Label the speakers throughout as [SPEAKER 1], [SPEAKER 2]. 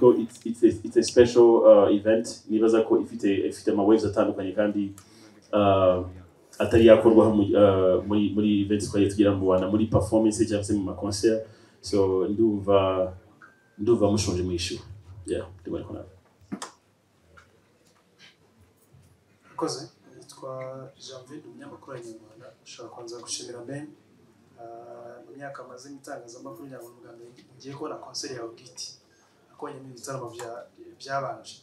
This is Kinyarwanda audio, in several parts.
[SPEAKER 1] ko it's a special event nibaza ko ifite ama waves atandukanye kandi atari yakorwa muri events twagiye tugira mu Rwanda muri performance cyangwa se mu ma concert so nduva mushonje mu issue yeah ndibona ko nawe
[SPEAKER 2] koze yitwa Janvier umunyamakuru wa Nyarwanda ushobora kwanza gushimira Ben mu myaka amaze mu itangazamakuru nyarwanda ngiye kubona concert yawe bwite akonye mu bitaramo byabanje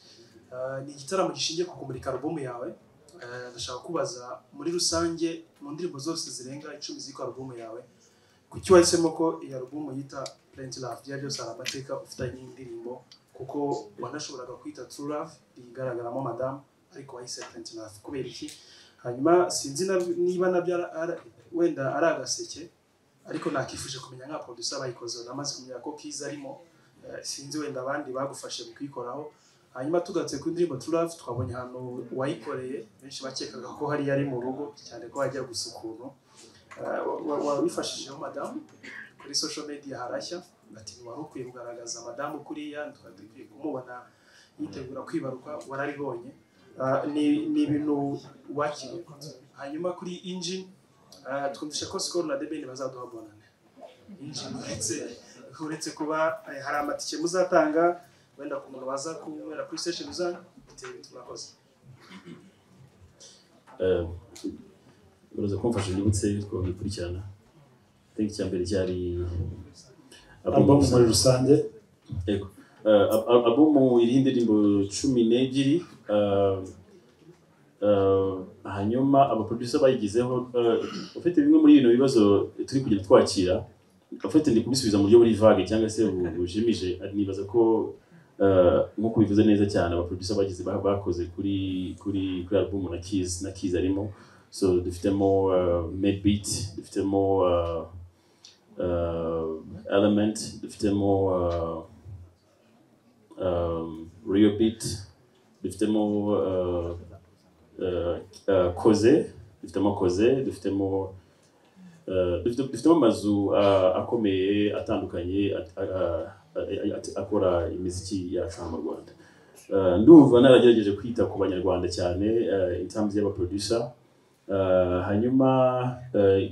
[SPEAKER 2] ni igitaramo gishingiye ku kumurika album yawe ndashaka kubaza muri rusange mu ndirimbo zose zirenga 10 ziko album yawe kuki wahisemo ko iyi album yita Plenty Love bya byose ari amateka ufitanye indirimbo kuko wanashoboraga kwita True Love igaragaramo Madame ariko wahise Plenty Love kubera iki hanyuma sinzi niba nabyo wenda ari agaseke ariko nakifuje kumenya nka producer bayikoze namaze kumenya ko Kiza arimo sinzi wenda abandi bagufashe kwikoraho hanyuma tugatse ku ndirimbo True Love twabonye hano wayikoreye benshi bakekaga ko hari yari mu rugo cyane ko hajya gusukuntu wabifashijeho Madame kuri social media harashya ati wari ukwiye kugaragaza Madame kuriya twakwiye kumubona yitegura kwibaruka wararibonye ni ibintu wakiriye hanyuma kuri Engine twumvishe ko Skol na The Ben bazaduha bonane Engine uretse kuba hari amatike muzatanga wenda ku muntu baza kubera kuri station zanyu turakoze
[SPEAKER 1] uraza kumfasha ndibutse ko bikurikirana think cyambere cyari
[SPEAKER 3] album muri rusange
[SPEAKER 1] yego album iri indirimbo 12 hanyuma aba producer bayigizeho ufite bimwe muri bino bibazo turi kugenda twakira ufite ndi kubisubiza mu buryo buri vague cyangwa se bujimije nibaza ko nkuko bivuze neza cyane aba producer bagize bakoze kuri album na Keys arimo so dufitemo made beat dufitemo element dufitemo real beat dufitemo dufitemo amazu akomeye atandukanye akora imiziki yacu mu Rwanda ndumva naragerageje kwita ku banyarwanda cyane in terms y'aba producer hanyuma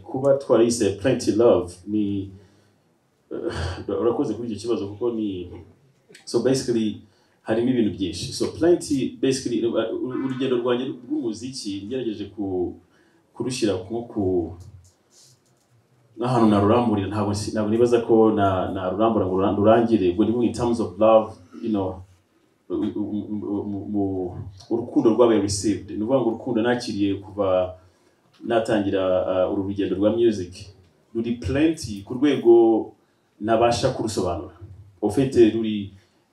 [SPEAKER 1] kuba twarise Plenty Love ni urakoze kuri icyo kibazo kuko ni so basically harimo ibintu byinshi so Plenty basically urugendo rwanjye rw'umuziki ngerageje kurushyira ku n'ahantu naruramburira ntabwo nibaza ko narurambura ngo rurangire ngo ni in terms of love you know urukundo rwabaye received ni ukuvuga ngo urukundo nakiriye kuva natangira uru rugendo rwa music ruri Plenty ku rwego nabasha kurusobanura ufite ruri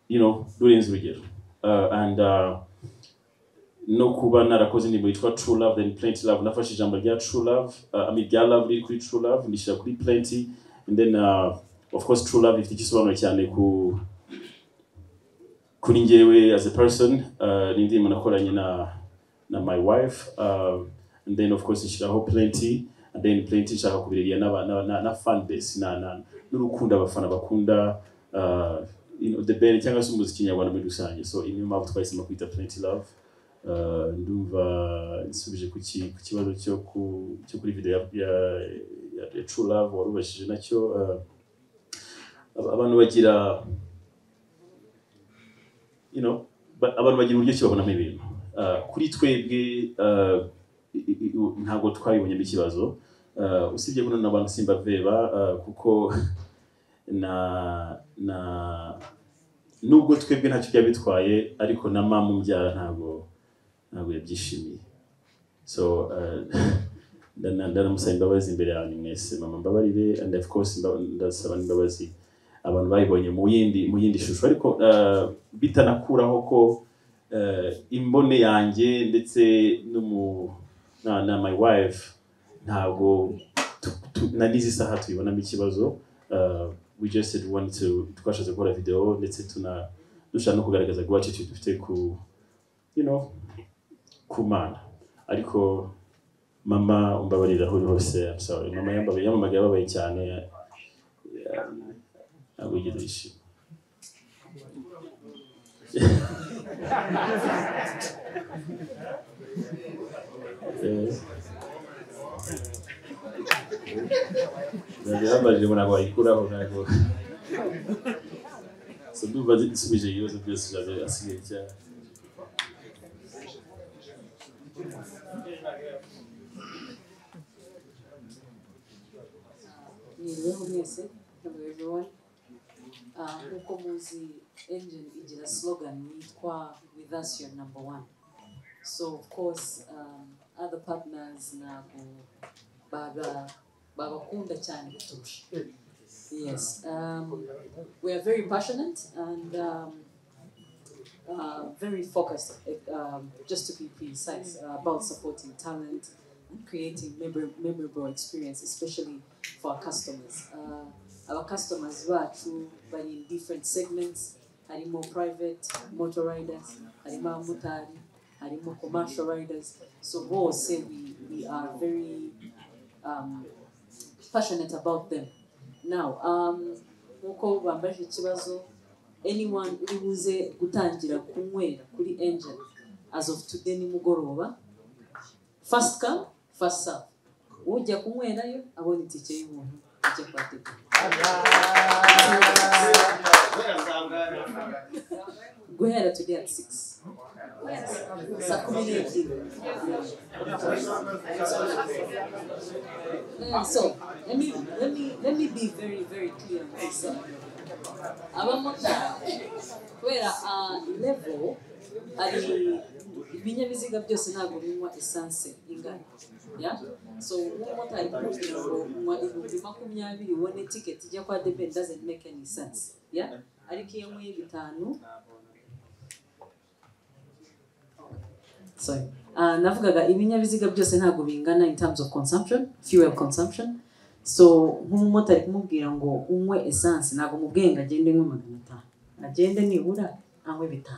[SPEAKER 1] you know rurenze urugero and no kuba narakoze indirimbo yitwa True Love then Plenty Love nafashe ijambo rya True Love rya love riri kuri True Love nishyira kuri Plenty and then of course True Love ifite igisobanuro cyane kuri njyewe as a person n'indirimbo nakoranye na my wife and then of course ishyiraho Plenty and then Plenty nshaka kubiririya na fan base n'urukundo abafana bakunda you know the band cyangwa se umuziki nyarwanda muri rusange so imwe mpamvu twahisemo kwita Plenty Love ndumva nsubije ku kibazo cyo kuri video ya True Love warubashije nacyo abantu bagira you know abantu bagira uburyo kibabonamo ibintu kuri twebwe ntabwo twabibonye ikibazo usibye kuno n'abantu simba veba kuko nubwo twebwe ntacyo byabitwaye ariko na mama umbyara ntabwo yabyishimiye so ndanamusaba imbabazi imbere yanyu mwese mama mbabarire and of course ndasaba imbabazi abantu bayibonye mu yindi shusho ariko bitanakuraho ko imbone yanjye ndetse na my wife ntabwo na nizi saha tubibonamo ikibazo we just want to twashatse gukora video ndetse dushaka no kugaragaza gratitude dufite ku you know kumana ariko mama umbabarira aho hose I'm sorry mama yambaye cyane ntabwo yigeze yishima Nabyo ntabwo wayikuraho ntabwo so ndumva nsubije ibibazo byose byaje asigaye cyane.
[SPEAKER 4] Mwiriweho mwese, hello everyone. Nkuko muzi Engine igira slogan yitwa with us you're number one. So of course other partners ntabwo bagakunda cyane kuturusha. Yes, we are very passionate and very focused, just to be precise, about supporting talent and creating memorable experience, especially for our customers. Our customers bacu bari in different segments. Harimo private motor riders, harimo abamotari, harimo commercial riders. So bose we are very passionate about them. Now, nkuko bambaje ikibazo, anyone uri buze gutangira kunywera kuri Engine as of today nimugoroba, first come first serve. Ujya kunywerayo abona itike y'ubuntu ujya kwategura. Guhera today at 6. Yes. Saa 12. So let me be very very clear on this. Abamotari kubera level ari ibinyabiziga byose ntabwo binywa essence ingana. Yeah? So umumotari kugira ngo unywa 20,000 ubone ticket ijya kwa The Ben doesn't make any sense. Yeah? Ariko iyo mwe 5 sorry. Navugaga ibinyabiziga byose ntabwo bingana in terms of consumption, fuel consumption. So nk'umumotari kumubwira ngo unywe essence ntabwo mubwenga agende nk'o 500. Agende nibura anywe 5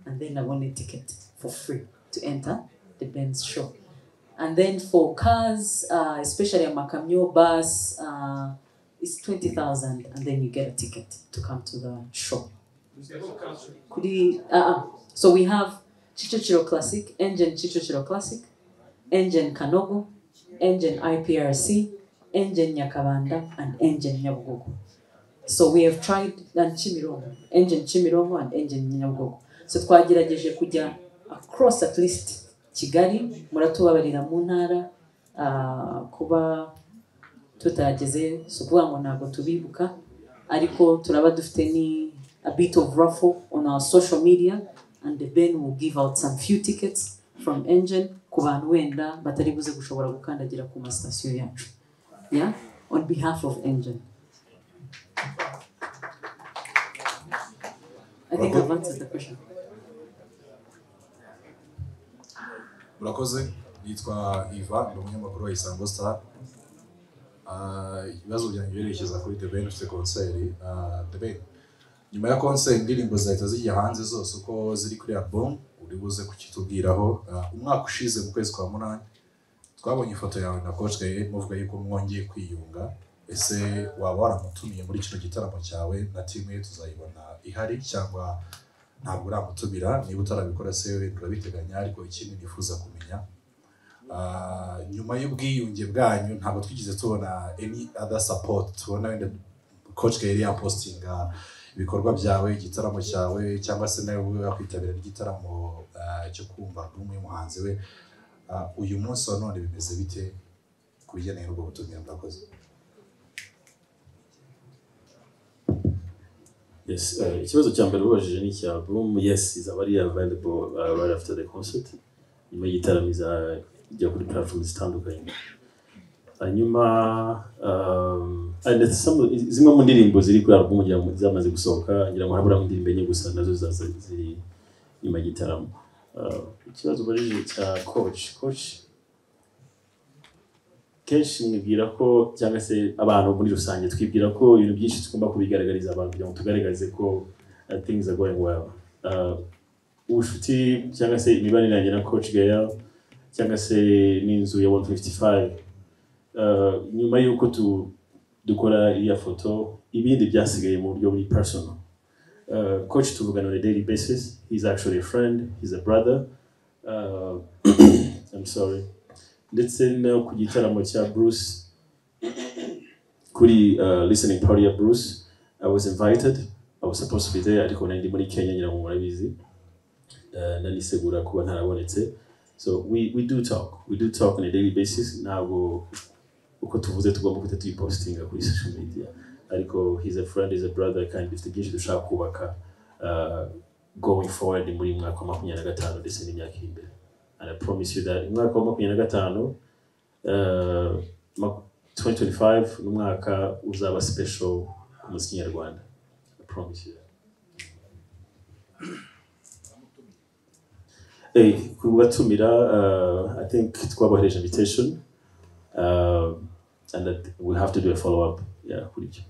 [SPEAKER 4] and then abone ticket for free to enter the Benz show. And then for cars, especially a Makamyo bus, it's 20,000 and then you get a ticket to come to the show. So we have Chichochiro Classic, Engine Chichochiro Classic, Engine Kanogo, Engine IPRC, Engine Nyakabanda, and Engine Nyabugogo. So we have tried Engine Chimirongo and Engine Nyabugogo. So twagerageje kujya across at least Kigali, muratubabarira mu ntara kuba tutageze so kuvuga ngo ntabwo tubibuka, ariko turaba dufite ni a bit of raffle on our social media, and the Ben will give out some few tickets from Engine ku bantu wenda batari buze gushobora gukandagira ku mastation yacu. Yeah, on behalf of Engine. I think I've answered the question.
[SPEAKER 3] Murakoze, yitwa Iva, ni umunyamakuru wa Isango Star. Ibibazo byanjye birerekeza kuri The Ben ufite konseri. The Ben, nyuma ya konseri indirimbo zahita zijya hanze zose uko ziri kuri album, uri buze kukitubwiraho. Umwaka ushize mu kwezi kwa 8 twabonye ifoto yawe na Coach Gaye muvuga yuko mwongeye kwiyunga. Ese waba waramutumiye muri kino gitaramo cyawe na team ye tuzayibona ihari cyangwa ntabwo uramutumira? Niba utarabikora se we turabiteganya, ariko ikindi nifuza kumenya nyuma y'ubwiyunge bwanyu ntabwo twigize tubona any other support. Tubona wenda Coach Gaye ya postinga ibikorwa byawe, igitaramo cyawe, cyangwa se nawe wakwitabira igitaramo cyo kumva album y'umuhanzi we. Uyu munsi wa none bimeze bite kubijyanye n'ubwo butumire? Murakoze.
[SPEAKER 1] Yes, ikibazo cya mbere ubajije ni cya album. Yes, izaba ari available right after the concert. Nyuma y'igitaramo izajya kuri platforms zitandukanye. Hanyuma zimwe mu ndirimbo ziri kuri album kugira ngo zamaze gusohoka, ngira ngo habura indirimbo enye gusa nazo ziri nyuma y'igitaramo. Ikibazo ubajije cya Coach kenshi mwibwira ko, cyangwa se abantu muri rusange twibwira ko ibintu byinshi tugomba kubigaragariza abantu kugira ngo tugaragaze ko things are going well. Ubushuti cyangwa se imibanire yanjye na Coach Gaye cyangwa se n'inzu ya 155, nyuma y'uko dukora iya foto, ibindi byasigaye mu buryo buri personal. Coach tuvugana on a daily basis. He's actually a friend, he's a brother. I'm sorry. Ndetse no ku gitaramo cya Bruce kuri listening party ya Bruce, I was invited. I was supposed to be there ariko nari muri Kenya nyina mu murabizi. Nanisegura kuba ntarabonetse. So we do talk on a daily basis. Ntabwo uko tuvuze tugomba guhita tuyipostinga kuri social media. Ariko he's a friend, he's a brother, kandi dufite byinshi dushaka kubaka going forward muri mwaka wa 2025 ndetse n'imyaka iri imbere. And I promise you that mwaka wa 2025 2025 n'umwaka uzaba special ku muziki nyarwanda. I promise you that. Kubatumira, I think twabahereje invitation, and that we have to do a follow-up. Yeah, kuri cyo.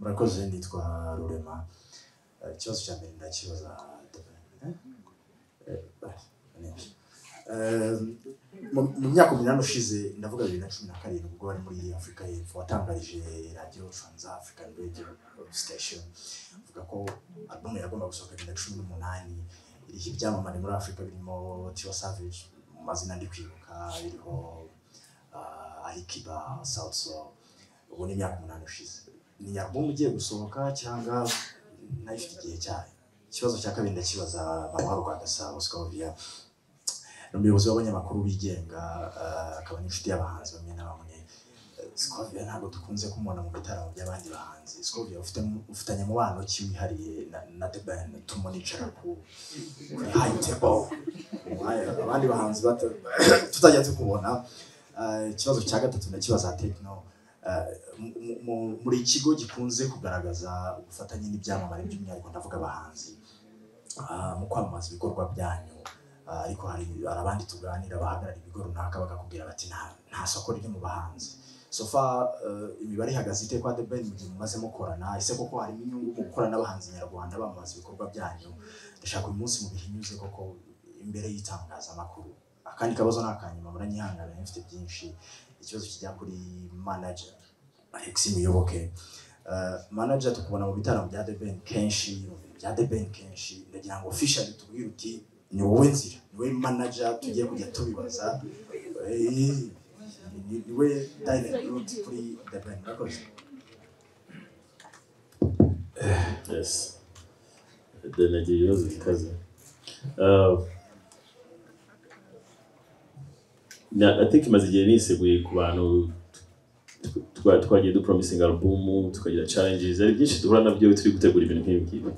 [SPEAKER 5] Murakoze nitwa Rurema. Ikibazo cya mbere ndakibaza mu myaka 8 ushize ndavuga 2017 ubwo bari muri Africa y'Epfo watangarije Radio Trans African Radio Station uvuga ko album yagomba gusohoka 2018 iriho ibyamamare muri Africa birimo Tiwa Savage mu mazina ndi kwibuka biriho Alikiba, South Soul. Ubu ni imyaka 8 ushize. Ni album ugiye gusohoka cyangwa nayifite igihe cyayo? Ikibazo cya kabiri ndakibaza Bamahoro Rwagasabo Scovia. N'umuyobozi w'abanyamakuru bigenga akaba n'inshuti y'abahanzi bamwe na bamwe. Scovia ntabwo dukunze kumubona mu bitaramo by'abandi bahanzi. Scovia ufitanye mubano wihariye na The Band tumonicara ku high table. Abandi bahanzi tutajya tukubona. Ikibazo cya gatatu ndakibaza Techno. Muri ikigo gikunze kugaragaza ubufatanye n'ibyamamare by'umwihariko ndavuga abahanzi mu kwamamaza ibikorwa byanyu, ariko hari abandi tuganira bahagarara ibigo runaka bakakubwira bati nta soko riri mu bahanzi. So far imibare ihagaze ite kwa The Band mu gihe mumaze mukorana? Ese koko harimo inyungu mu gukorana n'abahanzi nyarwanda bamamaza ibikorwa byanyu? Ndashaka uyu munsi mu bihinyuze koko imbere y'itangazamakuru. Akandi kabazo nakanyuma muranyihangana mfite byinshi. Ikibazo kijya kuri manager Alexis Muyoboke. Manager tukubona mu bitaramo bya The Band kenshi, ndagira ngo officially tubwire uti ni wowe nzira, ni wowe manager tugiye kujya tubibaza, ni wowe direct route kuri The Band. Murakoze.
[SPEAKER 1] Yes. Then I do use it cousin. I think imaze igihe niseguye ku bantu twagiye du promising album, tukagira challenges, ari byinshi duhura nabyo turi gutegura ibintu nk'ibi.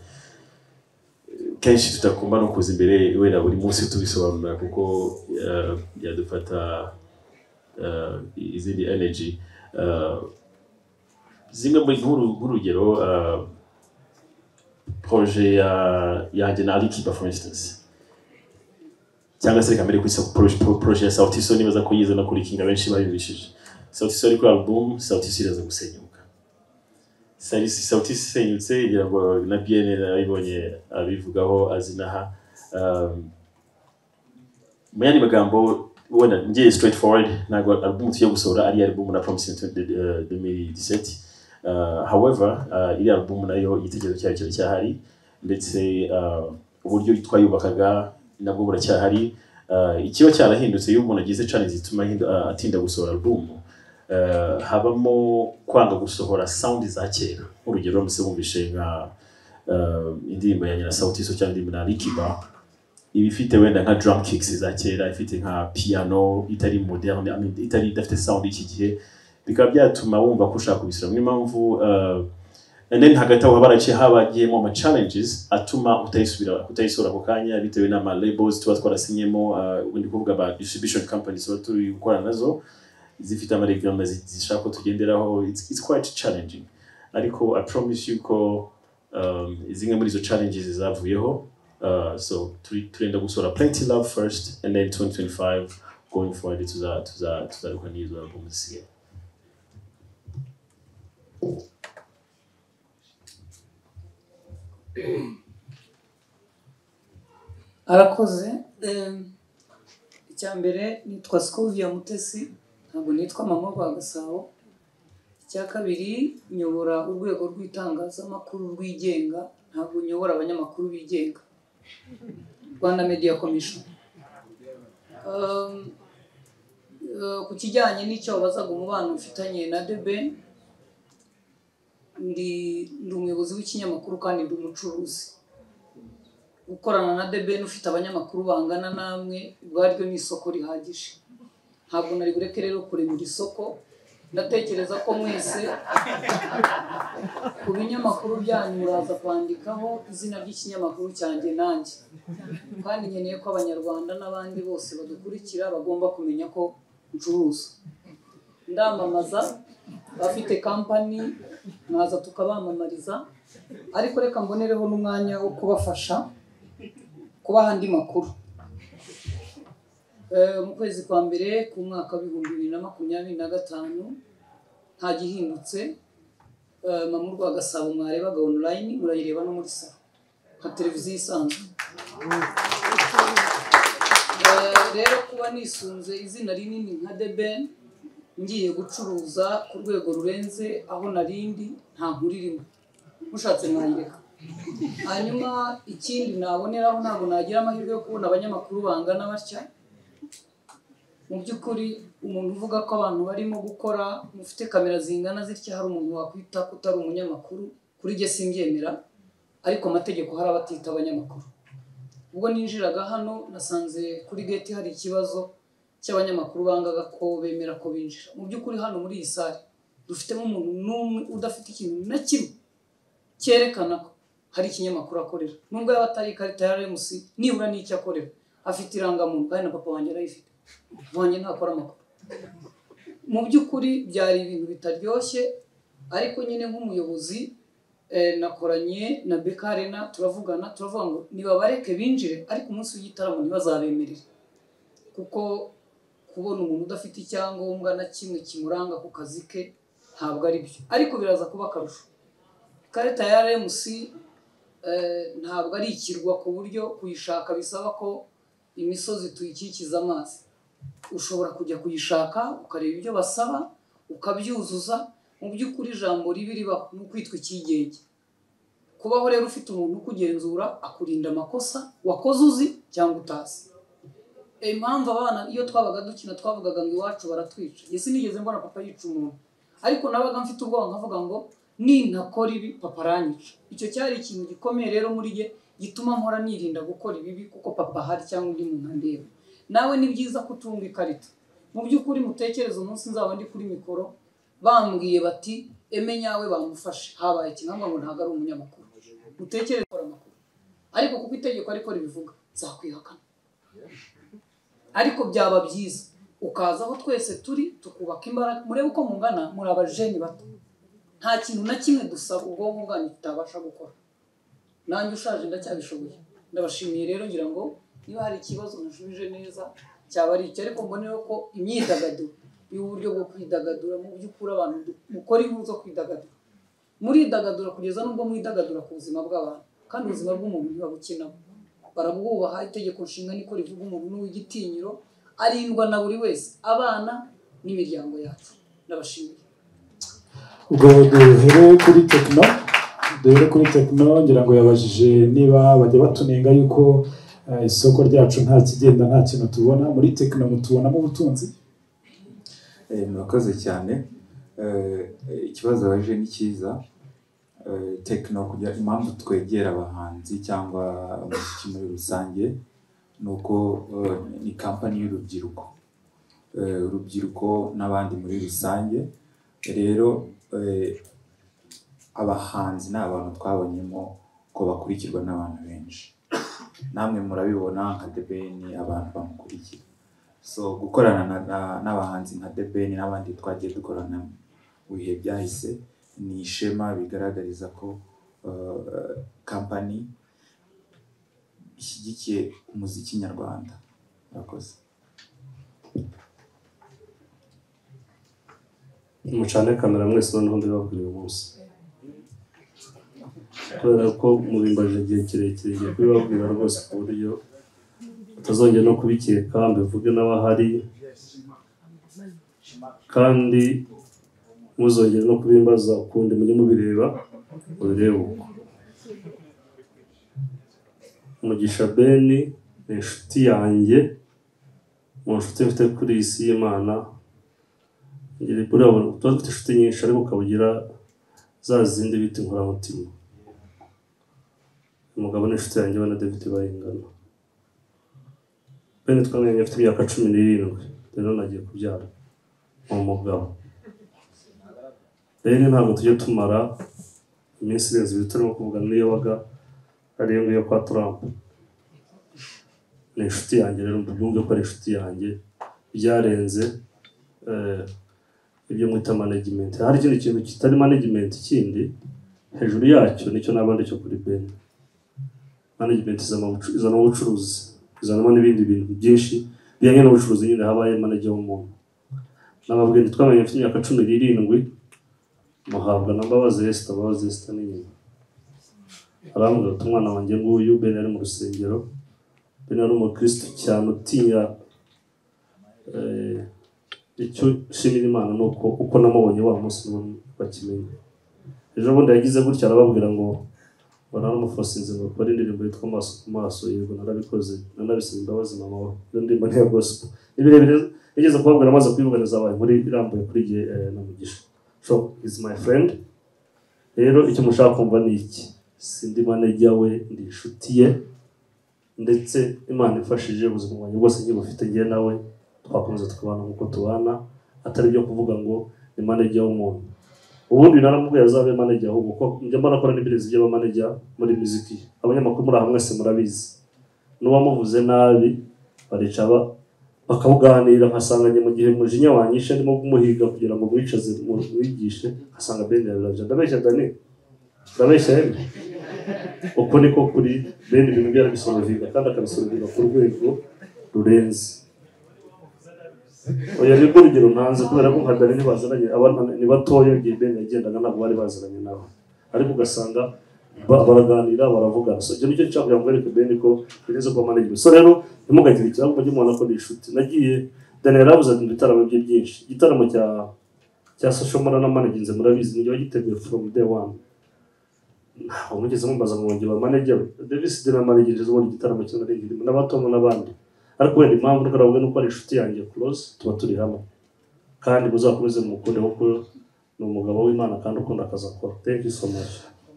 [SPEAKER 1] Kenshi tutakumba no kuza imbere wenda buri munsi tubisobanura kuko yadufata izindi energy. Zimwe muri nk'urugero projet yanjye na Alikiba for instance. Cyangwa se kamere ku projet ya Sauti Sol nibaza ko yize no kuri Kinga benshi bayibishije. Sauti Sol ku album, Sauti Sol iraza gusenyuka. Sauti Sol isenyutse ngira ngo na bien nabibonye abivugaho azinaha. Mu yandi magambo wenda ngiye straight forward ntabwo album tugiye gusohora ari album na Promise 2017. However iri album nayo igitekerezo cyayo cyahari ndetse uburyo twayubakaga nabwo buracyahari. Ikiba cyarahindutse iyo umuntu agize challenge zituma atinda gusohora album, habamo kwanga gusohora sound za kera. Urugero muse bumvishe nka indirimbo ya nyina Sauti Sol cyangwa indirimbo na Alikiba ibifite wenda nka drum kicks za kera, ifite nka piano itari moderne, itari idafite sound iki gihe, bikaba byatuma wumva ko ushaka kubisura. Niyo mpamvu and then hagati aho baraciye habagiyemo ama challenges atuma utayisura ako kanya bitewe n'ama labels tuba twarasinyemo, ubundi kuvuga ba distribution companies tuba turi gukora nazo zifite ama regulations zishaka tugenderaho. It's quite challenging, ariko I promise you ko zimwe muri zo challenges zavuyeho. So turenda gusora Plenty Love first, and then 2025 going forward tuzarukanizwa album zisigaye.
[SPEAKER 6] Arakoze. Icyambere nitwa Scovia Mutesi, ntabwo nitwa Mama Rwagasabo. icya kabiri nyobora urwego rw'itangazamakuru rwigenga, ntabwo nyobora abanyamakuru bigenga, Rwanda Media Commission. Ku kijyanye n'icyo wabazaga umubano ufitanye na The Ben, ndi umuyobozi w'ikinyamakuru kandi ndi umucuruzi. Gukorana na The Ben ufite abanyamakuru bangana namwe ubwaryo ni isoko rihagije. Ntabwo nari bureke rero kuremera isoko. Ndatekereza ko mwese ku binyamakuru byanyu muraza kwandikaho izina ry'ikinyamakuru cyanjye nanjye, kandi nkeneye ko abanyarwanda n'abandi bose badukurikira bagomba kumenya ko ncuruza, ndamamaza. Bafite kampani mwaza tukabamamariza, ariko reka mbonereho n'umwanya wo kubafasha kubaha andi makuru. Mu kwezi kwa mbere ku mwaka wa 2025 nta gihindutse. Mama Rwa Gasabo mwarebaga online, murayireba no muri salo nka televiziyo isanzwe. Rero kuba nisunze izina rinini nka The Ben ngiye gucuruza ku rwego rurenze aho narindi, nta nkuru irimo, mushatse mwayireka. Hanyuma ikindi naboneraho, ntabwo nagira amahirwe yo kubona abanyamakuru bangana batya. Mu by'ukuri umuntu uvuga ko abantu barimo gukora mufite kamera zingana zitya, hari umuntu wakwita ko utari umunyamakuru, kuri jye simbyemera, ariko amategeko hari abatita abanyamakuru. Ubwo ninjiraga hano nasanze kuri gate hari ikibazo cy'abanyamakuru bangaga ko bemera ko binjira. Mu by'ukuri hano muri iyi sare dufitemo umuntu n'umwe udafite ikintu na kimwe cyerekana ko hari ikinyamakuru akorera, nubwo yaba atari ikarita ya RMC, nibura n'icyo akorera. Afite irangamuntu kandi na papa wanjye arayifite, wanjye ntakora amakuru. Mu by'ukuri byari ibintu bitaryoshye, ariko nyine nk'umuyobozi nakoranye na BK Arena, turavugana turavuga ngo nibabareke binjire, ariko umunsi w'igitaramo ntibazabemerere, kuko kubona umuntu udafite icyangombwa na kimwe kimuranga ku kazi ke ntabwo ari byo. Ariko biraza kuba akarusho. Ikarita ya RMC ntabwo ari ikirwa ku buryo kuyishaka bisaba ko imisozi tuyikikiza amazi. Ushobora kujya kuyishaka ukareba ibyo basaba ukabyuzuza. Mu by'ukuri ijambo ribi ribaho ni ukwitwa icyigenge. Kubaho rero ufite umuntu ukugenzura akurinda amakosa wakoze uzi cyangwa utazi. Impamvu abana iyo twabaga dukina twavugaga ngo iwacu baratwica, yesi nigeze mbona papa yica umuntu, ariko nabaga mfite ubwoba nkavuga ngo nintakora ibi papa aranyica. Icyo cyari ikintu gikomeye rero muri jye gituma mpora nirinda gukora ibibi, kuko papa hari cyangwa undi muntu andeba. Nawe ni byiza kutunga ikarita. Mu by'ukuri mutekereza umunsi nzaba ndi kuri mikoro bambwiye bati Eme nyawe bamufashe, habaye ikinamba ngo ntago ari umunyamakuru, mutekereze gukora amakuru. Ariko kuko itegeko ariko ribivuga zakwihakana. Ariko byaba byiza ukaza aho twese turi tukubaka imbaraga. Murebe uko mungana, muri abajeni bato, nta kintu na kimwe dusaba ubwonko bwanyu tutabasha gukora. Nanjye ushaje ndacyabishoboye. Ndabashimiye rero, ngira ngo niba hari ikibazo nashubije neza cyaba ari icyo. Ariko mboneyeho ko imyidagaduro y'uburyo bwo kwidagadura, mu by'ukuri abantu mukora inkuru zo kwidagadura, muridagadura kugeza nubwo mwidagadura ku buzima bw'abantu, kandi ubuzima bw'umuntu ntibabukinamo, barabwubaha. Itegeko nshinga niko rivuga umuntu n'uw'igitinyiro arindwa na buri wese, abana n'imiryango yacu. Ndabashimiye.
[SPEAKER 7] Ubwo duhere kuri Tekno, ngira ngo yabajije niba bajya batunenga yuko isoko ryacu nta kigenda, nta kintu tubona. Muri Tekno mutubonamo ubutunzi?
[SPEAKER 8] Murakoze cyane. Ikibazo baje ni cyiza. Tekno kujya impamvu twegera abahanzi cyangwa umuziki muri rusange nuko ni kampani y'urubyiruko, urubyiruko n'abandi muri rusange. Rero abahanzi ni abantu twabonyemo ko bakurikirwa n'abantu benshi, namwe murabibona nka The Ben abantu bamukurikira. So gukorana n'abahanzi nka The Ben n'abandi twagiye dukorana mu bihe byahise ni ishema bigaragariza ko kampani ishyigikiye umuziki nyarwanda. Murakoze.
[SPEAKER 9] Mucane kamera mwese noneho ndababwira uyu munsi, kubera ko mubimbaje igihe kirekire ngiye kubibabwira rwose ku buryo utazongera no kubikeka, mbivuge n'abahari. Kandi muzongere no kubimbaza ukundi mujye mubireba mubirebe uko. Mugisha Ben ni inshuti yanjye, mu nshuti mfite kuri iyi si y'Imana. Ngire buriya tuba dufite inshuti nyinshi ariko ukabugira za zindi bita inkoramutima. Umugabo ni inshuti yanjye we na David bayingana. Ben twamenye afite imyaka 17, rero nagiye kubyara umugabo. Rero ntabwo tujye tumara iminsi irenze ibiri turimo kuvugana n'iyo waga ariyo ngiyo kwa Trump. Ni inshuti yanjye rero mbyumve ko ari inshuti yanjye byarenze ibyo mwita management. Hari ikindi kintu kitari management kindi hejuru yacyo nicyo nabandi cyo kuri Ben. Management izana ubucuruzi, izanamo n'ibindi bintu byinshi bijyanye n'ubucuruzi, nyine habaye manager w'umuntu. Nababwiye twamenye afite imyaka 17, muhabwa na Mbabazi Esther ni nyina. Arambwira ati umwana wanjye nguyu Ben ari mu rusengero, Ben ari umukristo cyane utinya icyo shimira Imana nuko uko namubonye wa munsi bakimenye. Ejo bundi yagize gutya arababwira ngo baramufosinze ngo akore indirimbo yitwa Amaso ku Maso. Yego narabikoze, nanabisaba imbabazi mama we. Ndirimbo ntiya gospel ibirebire yigeze kubabwira amaze kubivuganiza abantu muri irambuye kuri gihe na Mugisha. So is my friend. Rero icyo mushaka kumva ni iki, sindi manager we, ndi inshuti ye, ndetse Imana ifashije ubuzima bwanjye bwose nkibufite ngiye nawe twakomeza tukabana nkuko tubana, atari byo kuvuga ngo ni manager w'umuntu. Ubundi naramubwiye azabe manager ahubwo ko njya mbona akora n'ibirezi by'aba manager muri muziki. Abanyamakuru muri hamwe se murabizi, n'uwamuvuze nabi baricaba bakabuganira, nkasanganye mu gihe mujinya wanyishe ndimo kumuhiga kugira ngo mwicaze mwigishe, asanga Ben yabiravye. Ndabeshya Dani, ndabeshya yemwe. Uko niko kuri Ben ibintu byarabisobanurira kandi akabisobanurira ku rwego rurenze. Oya ni urugero ntanze kubera ko nka Dani bazaranye abana ni batoya igihe Ben yagendaga ntabwo bari bazaranye nabo, ariko ugasanga baraganira baravugana. So icyo nicyo cyabwira ngo ariko Ben ko bireze ko management. So rero ntimugagire ikibazo mujye mubona ko ni inshuti. Nagiye Dani yaravuze ati ibitaramo bye byinshi, igitaramo cya social media na management murabizi ni giteguye from day one. Umugeze mumbaza ngo ngiye ba manager Davis de na manager zo igitaramo cyo n'ibindi n'abatomo n'abandi, ariko wenda impamvu n'ukaravuga nuko ari inshuti yanjye close, tuba turi hamwe kandi muzakomeze mukunde kuko ni umugabo w'Imana kandi ukunda akazi akora. Thank you so much.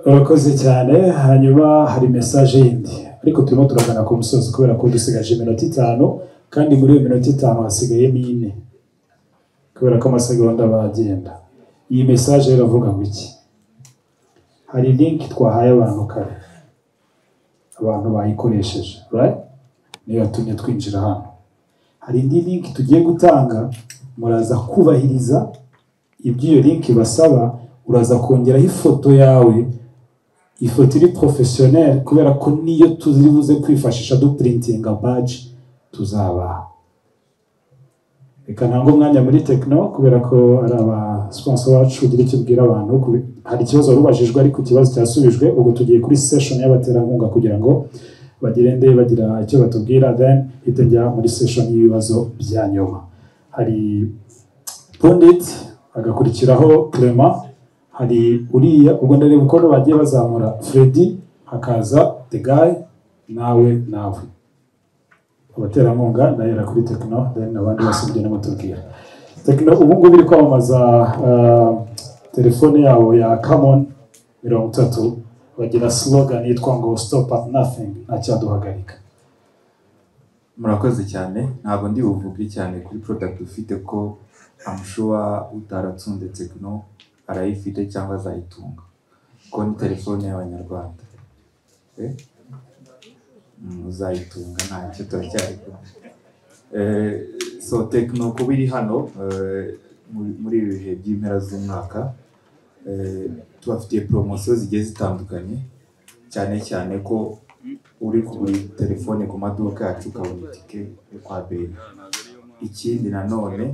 [SPEAKER 7] Urakoze cyane. Hanyuma hari message yindi ariko turimo turagana ku musozi kubera ko dusigaje iminota 5 kandi muri iyo minota 5 hasigayemo 4 kubera ko amasegonda bagenda. Iyi message iravuga ngo iki? Hari link twahaye abantu kare, abantu bayikoresheje, right? Niyo yatumye twinjira hano. Hari indi link tugiye gutanga, muraza kubahiriza ibyo iyo link basaba. Uraza kongeraho ifoto yawe, ifoto iri professionnel kubera ko niyo tuzibuze kwifashisha du printinga badge tuzabaha. Reka ntango umwanya muri Tekno kubera ko ari aba sponsor wacu ugira icyo ubwira abantu. Hari ikibazo rubajijwe ariko ikibazo cyasubijwe. Ubwo tugiye kuri session y'abaterankunga kugira ngo bagirende bagira icyo batubwira, then itajya muri session y'ibibazo bya nyuma. Hari Pondit, agakurikiraho Clement, hari uriya ubwo ndareba uko bagiye bazamura Freddy, hakaza The Guy, nawe abaterankunga nayera kuri Tekno, then abandi basubye n'amutubwira. Tekno ubu ngubu biri kwamamaza telefone yabo ya Camon 30, bagira slogan yitwa ngo stop at nothing, ntacyaduhagarika.
[SPEAKER 8] Murakoze cyane. Ntabwo ndi buvuge cyane kuri product ufite ko amushuwa utaratsunde Tekno arayifite cyangwa azayitunga ko ni telefone y'Abanyarwanda. Uzayitunga ntacyo turacyari so Tekno kuba iri hano muri ibi bihe by'impera z'umwaka, tubafitiye promotion zigiye zitandukanye, cyane cyane ko uri kugura telefone ku maduka yacu ukabona itike yo kwa Ben. Ikindi nanone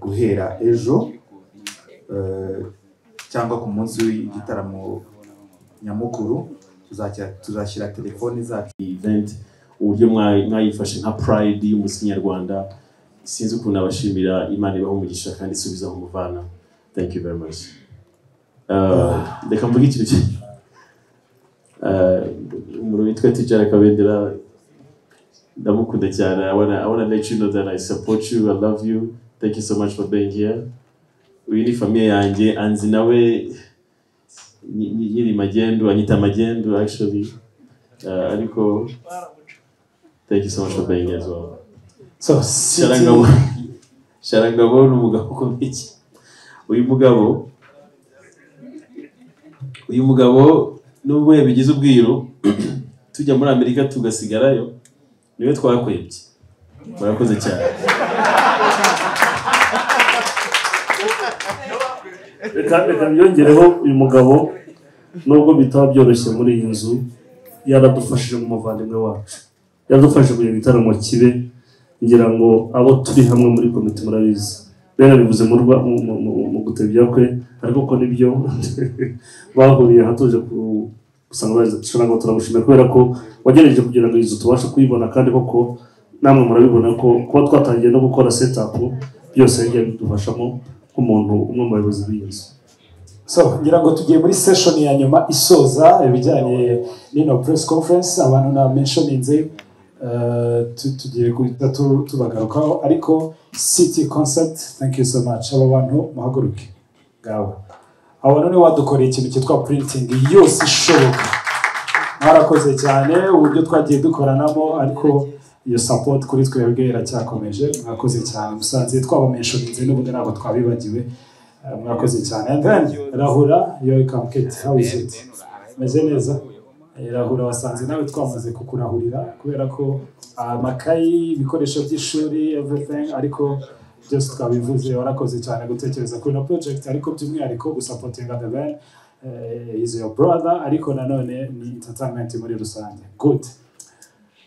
[SPEAKER 8] guhera ejo cyangwa ku munsi w'igitaramo nyamukuru tuzashyira telefone zacu
[SPEAKER 1] event uburyo mwayifashe nka pride y'umusi nyarwanda. Sinzi ukuntu abashimira Imana ibaho umugisha kandi isubiza aho muvana. Thank you very much. Reka mvuge ikintu kimwe. Umuntu witwa Tijara Kabendera ndamukunda cyane. I wanna let you know that I support you, I love you. Thank you so much for being here. Uyu ni famille yanjye, anzi nawe nyiri magendu, anyita magendu actually. Ariko thank you so much for being here as well.
[SPEAKER 7] So,
[SPEAKER 1] Sharangabo ni umugabo ukomeye. Uyu mugabo nubwo yabigize ubwiru tujya muri Amerika tugasigarayo niwe twakwebye. Murakoze cyane.
[SPEAKER 9] Reka byongereho uyu mugabo nubwo bitaba byoroshye muri iyi nzu yaradufashije mu muvandimwe wacu. Yaradufashije kugira igitaramo kibe ngira ngo abo turi hamwe muri komite murabizi. Bene bivuze mu gutebya kwe ariko ko nibyo bahuriye hatuje gusanga bazashobora turamushimira kubera ko wagerageje kugira ngo izo tubashe kuyibona kandi koko namwe murabibona ko kuba twatangiye no gukora setup byose yagiye bidufashamo nk'umuntu umwe mu bayobozi b'inzu.
[SPEAKER 7] So, ngira ngo tugiye muri session ya nyuma isoza ibijyanye n'ino press conference abantu na mentioninze tugiye guhita tubagarukaho ariko City Concert, thank you so much. Aba bantu muhaguruke ngaho. Aba none wadukoreye ikintu cyitwa printing yose ishoboka. Mwarakoze cyane uburyo twagiye dukoranamo ariko iyo support kuri twebwe iracyakomeje. Mwakoze cyane musanze twabamentioninze n'ubundi ntabwo twabibagiwe. Mwakoze cyane. And then Rahura, you welcome Kate. How is it? Meze neza? Rahura wasanze nawe twamaze kukurahurira kubera ko amakayi ibikoresho by'ishuri everything ariko byose twabivuze. Warakoze cyane gutekereza kuri no project ariko by'umwihariko gusupportinga the band. Is your brother ariko nanone ni entertainment muri rusange. Good.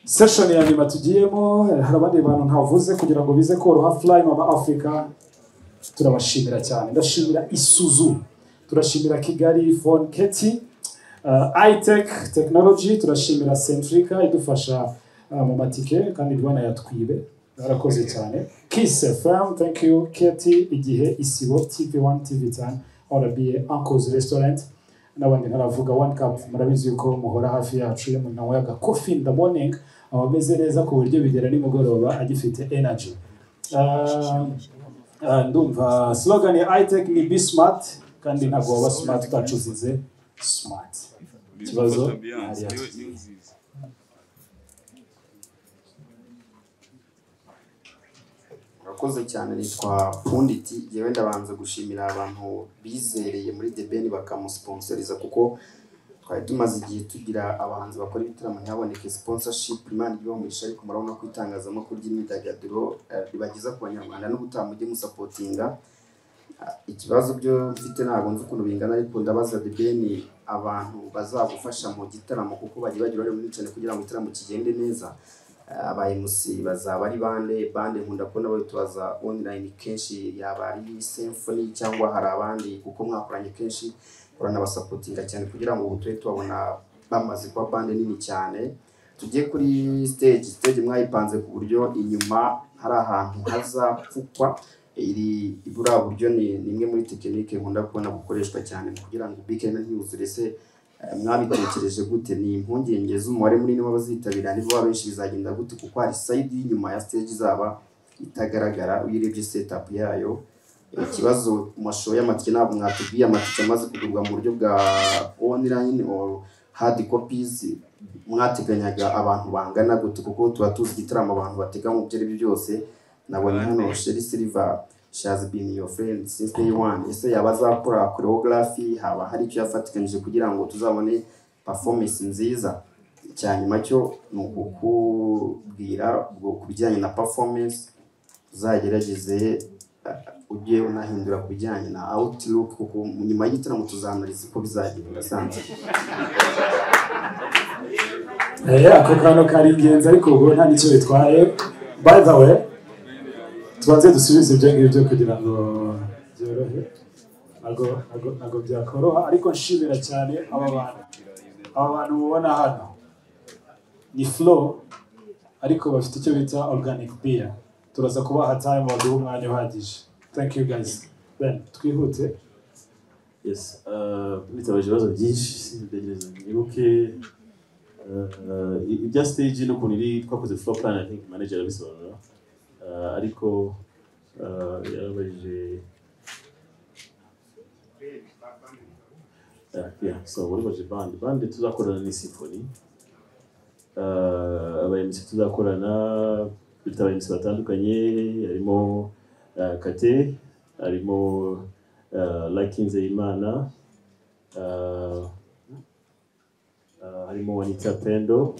[SPEAKER 7] Session ya nyuma tugiyemo hari abandi bantu ntavuze kugira ngo bize koroha Fly Mama Africa. Turabashimira cyane. Ndashimira Isuzu, turashimira Kigali Phone Keti, iTech Technology, turashimira Centrica idufasha mu matike kandi bwana yatwibe. Barakoze cyane. Kiss FM, thank you. Keti, Igihe, Isibo, TV1, TV10, RBA, Uncle's Restaurant. N'abandi ntaravuga One Cup, murabizi yuko muhora hafi yacu yo mu nawe coffee in the morning, abameze neza ku buryo bigera nimugoroba agifite energy. Ndumva slogan ya iTech ni be smart kandi ntabwo waba smart utacuzize smart. Kibazo
[SPEAKER 5] Murakoze cyane. Nitwa Punditi. Yewe ndabanza gushimira abantu bizereye muri The Ben bakamusponsoriza kuko twari tumaze igihe tugira abahanzi bakora ibitaramo ntihaboneke sponsorship. Imana igiye bamuhisha ariko murabona ko itangazamakuru ry'imyidagaduro ribageza ku banyarwanda no gutaha mujye musapotinga. Ikibazo byo mfite ntabwo nzi ukuntu bingana ariko ndabaza The Ben abantu bazagufasha mu gitaramo kuko bagiye bagira uruhare runini cyane kugira ngo igitaramo kigende neza. Aba MC bazaba ari bande nkunda kubona babitubaza online kenshi yaba ari symphony cyangwa hari abandi kuko mwakoranye kenshi uranabasapotinga cyane kugira ngo ubutwe tubabona bamaze kuba bande nini cyane. Tugiye kuri stage mwayipanze ku buryo inyuma hari ahantu hazapfukwa iri ibura buryo ni imwe muri tekinike nkunda kubona gukoreshwa cyane kugira ngo bikene ntiyuzure. Se mwabitekereje gute? Ni impungenge z'umubare munini w'abazitabira nibo benshi bizagenda gute kuko hari side y'inyuma ya stage zaba itagaragara uyirebye setup yayo. Ikibazo mu mashusho y'amatike ntabwo mwatubwiye amatike amaze kugurwa mu buryo bwa online or hard copies. Mwateganyaga abantu bangana gute kuko tuba tuzi igitaramo abantu batega mu byo ari byose. Nabonye hano Sherry Silver, she has been your friend since day one. Ese yabazakora choreography haba hari icyo yafatikanije kugira ngo tuzabone performance nziza. Cyanyuma cyo nukukubwira ubwo kubijyanye na performance uzagerageze ujye unahindura kubijyanye na outlook kuko nyuma y'igitaramo tuzanariza ko bizagenda sanze.
[SPEAKER 7] ako kantu kari ingenzi ariko ubwo nta nicyo bitwaye. By the way, tubanze dusubize ibyo ngibyo kugira ngo byorohe. Ntabwo byakoroha ariko nshimira cyane aba bantu mubona hano ni flow ariko bafite icyo bita organic beer. Turaza kubaha time baduha umwanya uhagije. Thank you guys. Ben twihute.
[SPEAKER 1] Yes, nitabaje ibibazo byinshi ndagereza nibuke ibya stage n'ukuntu iri twakoze floor plan. I think manager abisobanura ariko yarabajije so wari band tuzakorana ni symphony abayemisi tuzakorana bita abayemisi batandukanye harimo Kate harimo Lakinze Imana harimo Wanita Pendo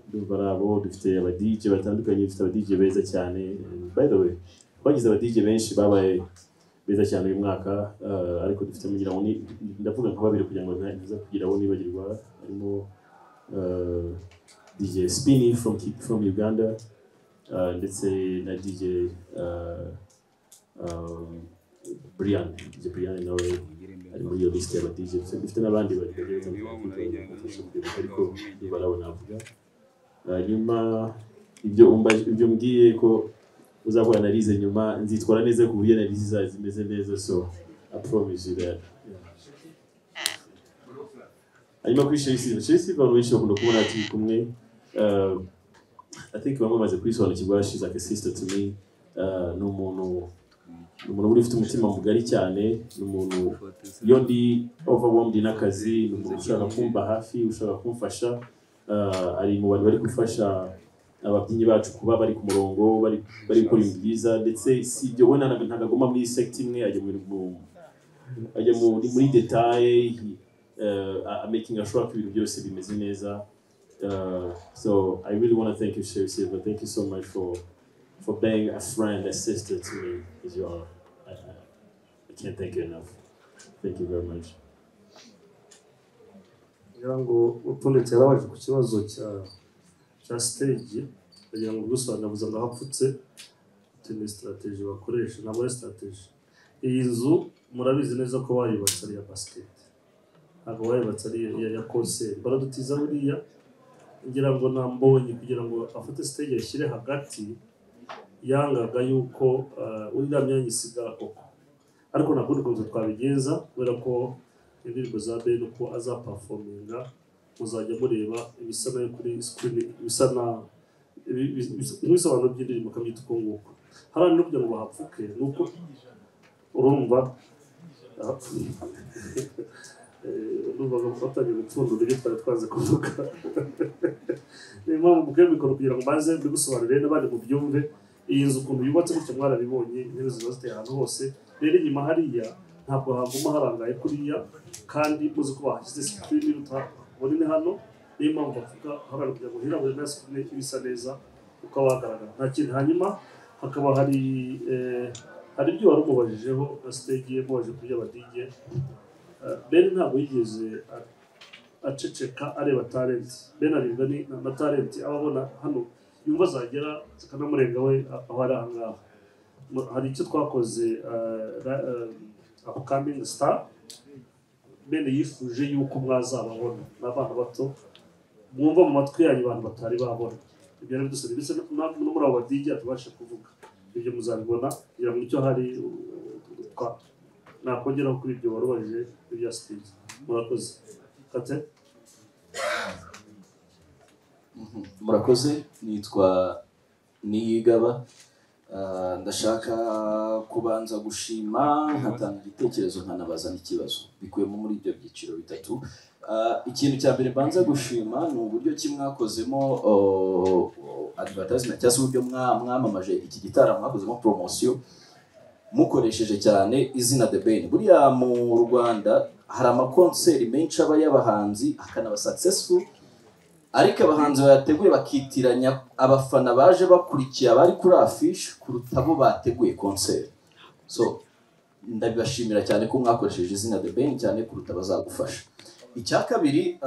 [SPEAKER 1] ndumva nabo dufite aba DJ batandukanye dufite aba DJ beza cyane. By the way twagize aba DJ benshi babaye beza cyane uyu mwaka ariko dufite mugira ngo ndavuga nka babiri kugira ngo ntaza kugira abo nibagirwa. Harimo DJ Spinny from Uganda ndetse na DJ Brian nawe ari muri iyo liste y'aba DJ. Dufite n'abandi bagereza ariko barabona avuga nyuma ibyo mbwiye ko uzakora analize nyuma nzitwara neza ku buryo analize zimeze neza, so I promise you that. Hanyuma kuri Chelsea abantu benshi bakunda kubona turi kumwe. I think bamwe bamaze kwisobanukirwa. She's like a sister to me. Ni umuntu uri ufite umutima mugari cyane, ni umuntu iyo ndi overwhelmed n'akazi, ni umuntu ushaka kumva hafi, ushaka kumfasha. Ari mu bantu bari gufasha ababyinnyi bacu kuba bari ku murongo, bari gukora ibintu byiza, ndetse si ibyo we ntagagoma muri sector imwe, ajya muri detail, making sure ko ibintu byose bimeze neza. So I really want to thank you, Chelsea, but thank you so much for being a friend, a sister to me, as you are. I can't thank you enough. Thank you very much.
[SPEAKER 9] Yango upundetse yarabaje ku kibazo cya stage kugira ngo gusobanura ngo hapfutse tene strategy bakoresha na muri strategy. Iyi nzu murabizi neza ko bayubatse ari ya basket, ntabwo bayubatse ari ya concert. Baradutiza buriya ngira ngo nambonye kugira ngo afate stage yashyire hagati, yangaga yuko uriya myanya isigara koko, ariko nakundi ko twabigenza kubera ko indirimbo za Ben uko azaperforminga muzajya mureba ibisa nayo kuri screen, ibisa na ibisobanuro by'indirimbo kamyita uko nguko. Hari n'ubyo ngo bahapfuke nuko urumva urumva bafatanye gupfundura ibyo twari twaze kuvuga. Niyo mpamvu mukwiye mikoro kugira ngo maze mbigusobanurire n'abandi mubyumve. Iyi nzu ukuntu yubatse gutya mwarabibonye, intebe ziba ziteye ahantu hose. Rero inyuma hariya ntabwo haguma harangaye kuriya, kandi muzi ko bahashyize screen utabonene hano. Niyo mpamvu bavuga habara kugira ngo hirabure na screen ibisa neza uko wagaragara nta kintu. Hanyuma hakaba hari ibyo wari umubajijeho na stage ye mwaje kuri aba DJ. Ben ntabwo yigeze aceceka areba talent. Ben aribwa na talent ababona hano yumva zagera zikanamurenga we aho ari ahangaha. Hari icyo twakoze upcoming star. Ben yifuje yuko mwazababona n'abana bato mwumva mu matwi yanyu abantu batari babona. Ibyo ari byose ndetse no muri abo DJ atubashe kuvuga ibyo muzabibona kugira ngo icyo hari nakongeraho kuri ibyo warubajije ibya stage. Murakoze Kate.
[SPEAKER 10] Murakoze, nitwa Niyigaba. Ndashaka kubanza gushima nkatanga igitekerezo nkanabaza n'ikibazo bikuyemo muri ibyo byiciro bitatu. Ikintu cya mbere banza gushima ni uburyo ki mwakozemo advertisement cyangwa se uburyo mwamamaje iki gitaramo, mwakozemo promotion mukoresheje cyane izina The Ben. Buriya mu Rwanda hari amakonseri menshi aba y'abahanzi akanaba successful, ariko abahanzi bateguye bakitiranya abafana baje bakurikiye abari kuri affiche kuruta abo bateguye concert. So ndabibashimira cyane ko mwakoresheje izina The Ben cyane kuruta bazagufasha. Icya kabiri,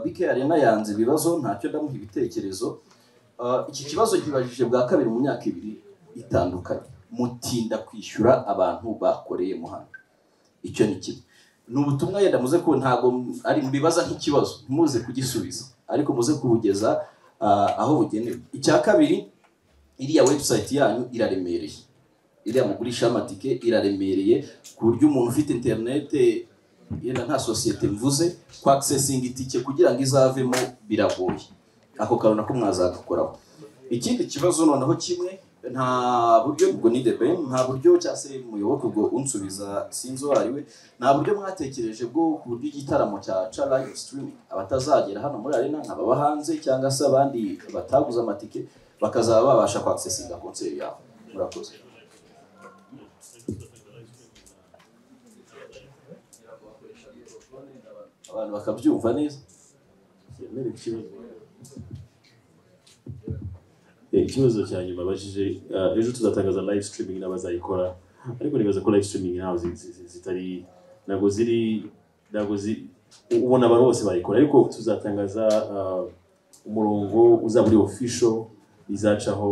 [SPEAKER 10] BK Arena yanze ibibazo ntacyo ndamuha ibitekerezo. Iki kibazo kibajije bwa kabiri mu myaka ibiri itandukanye, mutinda kwishyura abantu bakoreye mu hano. Icyo ni kimwe. Ni ubutumwa yenda muze ko ntago ari mubibaza nk'ikibazo muze kugisubiza, ariko muze kubugeza aho bugenewe. Icya kabiri, iriya website yanyu iraremereye. iriya mugurisha amatike iraremereye ku buryo umuntu ufite interinete yenda nta sosiyete mvuze kwa accessing itike kugira ngo izavemo biragoye. Ako karona ko mwazagakoraho. Ikindi kibazo noneho kimwe nta buryo ubwo ni debe nta buryo cyase muyoboke ubwo unsubiza sinzo ariwe nta buryo mwatekereje bwo ku buryo igitaramo cya live streaming abatazagera hano muri arena nk'ababa hanze cyangwa se abandi bataguza amatike bakazaba babasha kwa accessing concert yawe. Murakoze. Abantu bakabyumva neza.
[SPEAKER 1] Ikibazo cya nyuma bajije ejo tuzatangaza live streaming n'abazayikora ariko nibaza ko live streaming naho zitari ntabwo ubona abantu bose bayikora ariko tuzatangaza umurongo uzaba uri official izacaho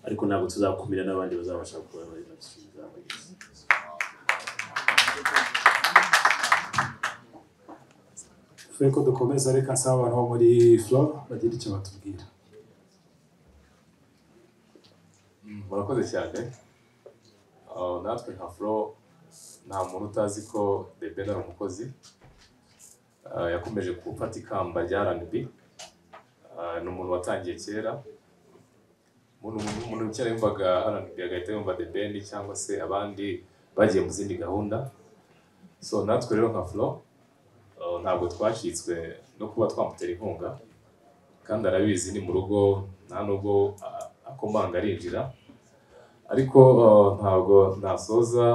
[SPEAKER 1] ariko ntabwo tuzakumira n'abandi bazabasha gukora live streaming zabo.
[SPEAKER 7] Feko dukomeza reka nsaba abantu bo muri floor bagira icyo batubwira.
[SPEAKER 11] Murakoze cyane. Natwe nka Flo nta muntu utazi ko The Ben ari umukozi. Yakomeje gufata ikamba rya R&B. Ni umuntu watangiye kera. Umuntu kera yumvaga R&B agahita yumva The Ben cyangwa se abandi bagiye mu zindi gahunda. So natwe rero nka Flo ntabwo twacitswe no kuba twamutera inkunga. Kandi arabizi ni mu rugo nta nubwo akomanga arinjira. Ariko ntabwo nasoza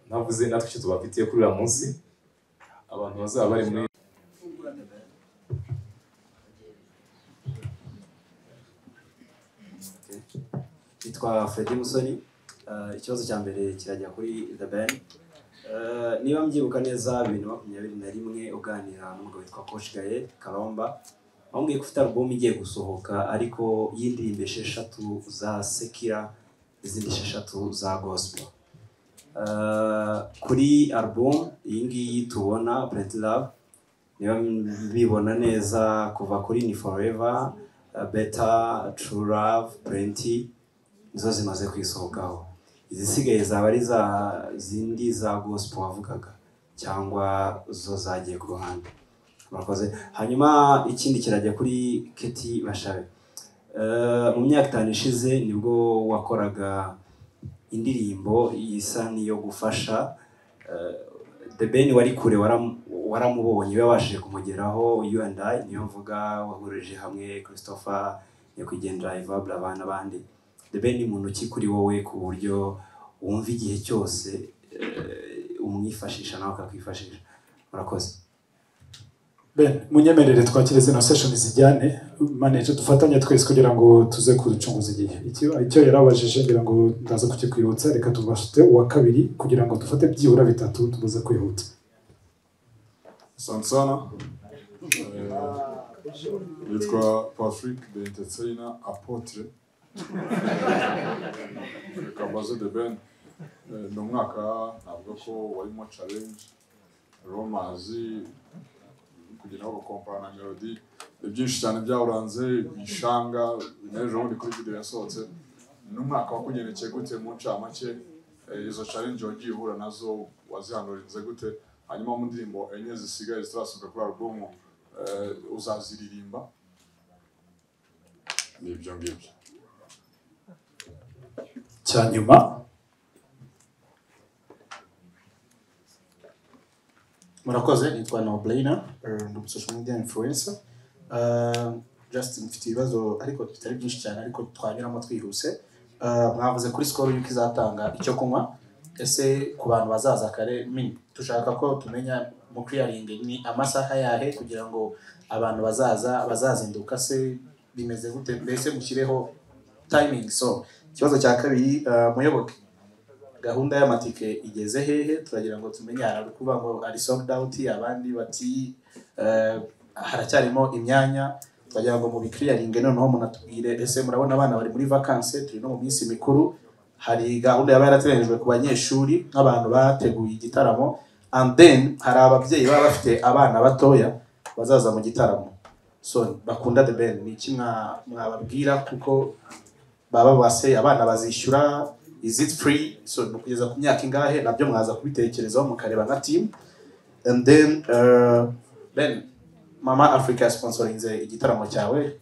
[SPEAKER 11] ntavuze natwe icyo tubafitiye kuri uyu munsi abantu bazaba bari muri
[SPEAKER 12] Nitwa Freddy Musoni. Ikibazo cya mbere kirajya kuri The Ben. Niba mbyibuka neza 2021 uganira n'umugabo witwa Coach Gael Kalomba wambwiye ko ufite album igiye gusohoka ariko y'indirimbo 6 za Sekira izindi 6 za gospel. Kuri album iyi ngiyi tubona Plenty Love niba bibona neza kuva kuri Ni Forever, Better, True Love, Plenty nizo zimaze kwisohokaho. Izisigaye zaba ari za zindi za gospel wavugaga cyangwa zo zagiye ku ruhande. Murakoze. Hanyuma ikindi kirajya kuri Keti Bashabe. Mu myaka 5 ishize nibwo wakoraga indirimbo isa niyo gufasha The Ben wari kure waramubonye wabashije kumugeraho you and I niyo mvuga wahurije hamwe Christopher Nyakwigendera Ivable abana bandi. The Ben ni muntu ki kuri wowe ku buryo wumva igihe cyose umwifashisha nawe akakwifashisha. Murakoze.
[SPEAKER 7] Ben, munyemerere twakire zino session zijyane manager dufatanye twese kugira ngo tuze kuducunguza igihe. Icyo yarabajije ngira ngo ndaza kukikwibutsa reka tubashite uwa kabiri kugira ngo dufate byibura bitatu tubuze kwihuta.
[SPEAKER 13] Sansana. Yitwa Patrick the Entertainer Apotre. Kabazo The Ben ni umwaka ntabwo ko warimo challenge romazi kugira ngo kompara na melody byinshi cyane byawuranze bishanga nejo ubundi kuri video yasohotse n'umwaka wakugenekeye gute mu ncamake izo challenge wagiye uhura nazo wazihanurinze gute hanyuma mu ndirimbo enye zisigaye zitarasohoka kuri album uzaziririmba nibyo ngibyo
[SPEAKER 7] cyanyuma.
[SPEAKER 5] Murakoze nitwa Noblaina ndi social media influencer. Just mfite ibibazo ariko bitari byinshi cyane ariko twanyuramo twihuse. Mwavuze kuri score yuko izatanga icyo kunywa ese ku bantu bazaza kare tushaka ko tumenya mu clearing ni amasaha yahe kugira ngo abantu bazazinduka se bimeze gute mbese mushyireho timing. So ikibazo cya kabiri muyoboke gahunda y'amatike igeze hehe turagira ngo tumenye hari kuba ngo ari sold out abandi bati haracyarimo imyanya turagira ngo mu biclearing noneho munatubwire ese murabona abana bari muri vacances turi no mu minsi mikuru hari gahunda yaba yarateganyijwe ku banyeshuri nk'abantu bateguye igitaramo and then hari ababyeyi baba bafite abana batoya bazaza mu gitaramo so bakunda The Ben ni iki mwababwira kuko baba base abana bazishyura is it free, so ni kugeza ku myaka ingahe, nabyo mwaza kubitekerezaho mukareba nka team. And then Mama Africa sponsorinze igitaramo cyawe,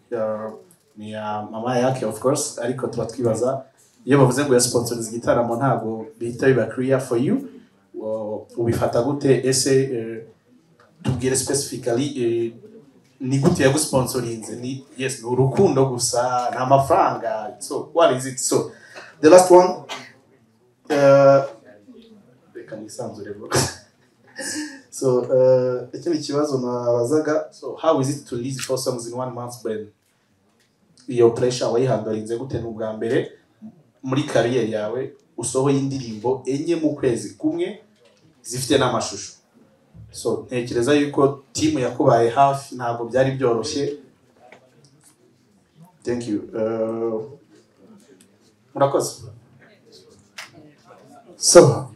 [SPEAKER 5] ni mama yake of course, ariko tuba twibaza iyo bavuze ngo ya sponsorize igitaramo ntabwo bihita biba clear for you, ubifata gute? Ese tubwire specifically ni gute yagusponsorinze? Ni yes, ni urukundo gusa na amafaranga, so what is it? So the last one, reka nisanzure bro. So ikindi kibazo nabazaga, so how is it to release 4 songs in 1 month? Ben, iyo pressure wayihangarinze gute? N'ubwa mbere muri career yawe usohoye indirimbo enye mu kwezi kumwe zifite n'amashusho, so ntekereza yuko team yakubaye hafi, ntabwo byari byoroshye. Thank you. Murakoze.
[SPEAKER 7] So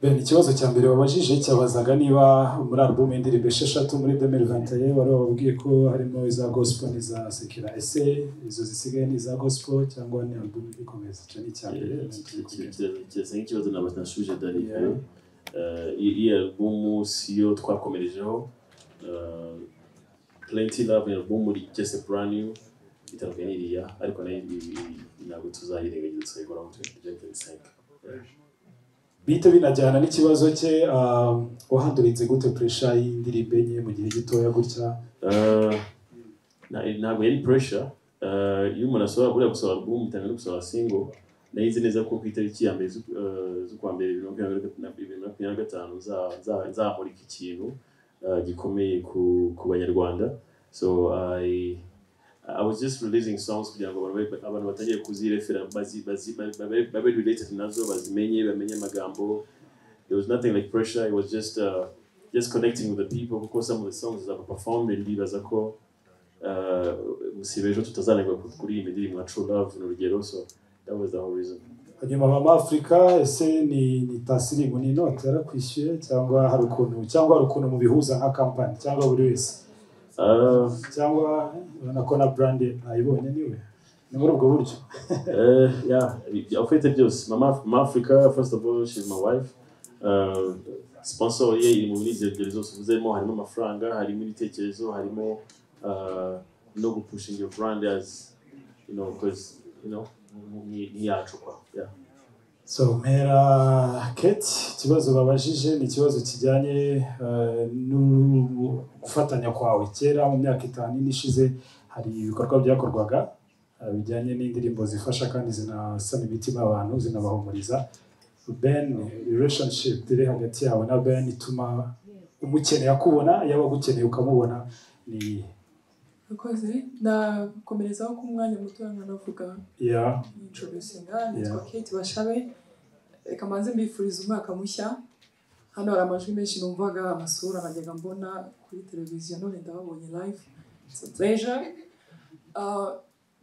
[SPEAKER 7] Ben, ikibazo cya mbere wabajije cyabazaga niba muri album y'indirimbo 6 muri 2021 wari wababwiye ko harimo iza gospel n'iza sekira. Ese izo zisigaye ni iza gospel cyangwa ni album ikomeza? Cyo ni cya mbere.
[SPEAKER 1] Ikibazo nabashuje dari iyi album siyo twakomerejeho. Plenty Love album muri just a brand new itandukanye n'iriya, ariko nayo ntabwo tuzayirengagiza, tuzayikora mu 2025.
[SPEAKER 7] Bite binajyana n'ikibazo cye, wahandurinze gute pressure y'indirimbo enye mu gihe gitoya gutya?
[SPEAKER 1] Ntabwo yari pressure. Iyo umuntu asohora buriya gusohora album itanga no gusohora single, nayizi neza ko ku itariki ya mbere z'ukwa mbere 2025 nzamurika ikintu gikomeye ku banyarwanda. So I was just releasing songs kugira ngo abantu batangiye kuzirefera, babe related nazo, bazimenye, bamenye amagambo. There was nothing like pressure. It was just connecting with the people, because some of the songs that I performed and ndibaza ko musibejo tutazanirwa kuri iyi ndirimbo True Love n'urugero. So that was the whole reason.
[SPEAKER 7] Hanyuma Mama Africa, ese ni tasirimu ni note yarakwishyuye cyangwa hari ukuntu mu bihuza nka company cyangwa buri wese? Cyangwa nako na brand ayibonye niwe ni muri ubwo buryo?
[SPEAKER 1] Yeah, ufite byose. Mama Africa, first of all, she's my wife. Sponsor ye iri mu bintu zose uvuzemo, harimo amafaranga, harimo ibitekerezo, harimo no pushing your brand, as you know, because you know ni yacu kwa. Yeah.
[SPEAKER 7] So Mera Kate, ikibazo babajije ni ikibazo kijyanye no gufatanya kwawe. Kera mu myaka 5 ishize hari ibikorwa byakorwaga bijyanye n'indirimbo zifasha kandi zinasana imitima y'abantu, zinabahumuriza. Ben, relationship iri hagati yawe na Ben ituma umukeneye akubona, yaba gukeneye ukamubona ni
[SPEAKER 14] Ukoze nakomerezaho ku mwanya muto navuga.
[SPEAKER 7] Yeah.
[SPEAKER 14] Introducing nitwa Kate Bashabe. Reka manze mbifuriza umwaka mushya. Hano hari amajwi menshi numvaga, amasura najyaga mbona kuri televiziyo, none ndababonye live. It's a pleasure.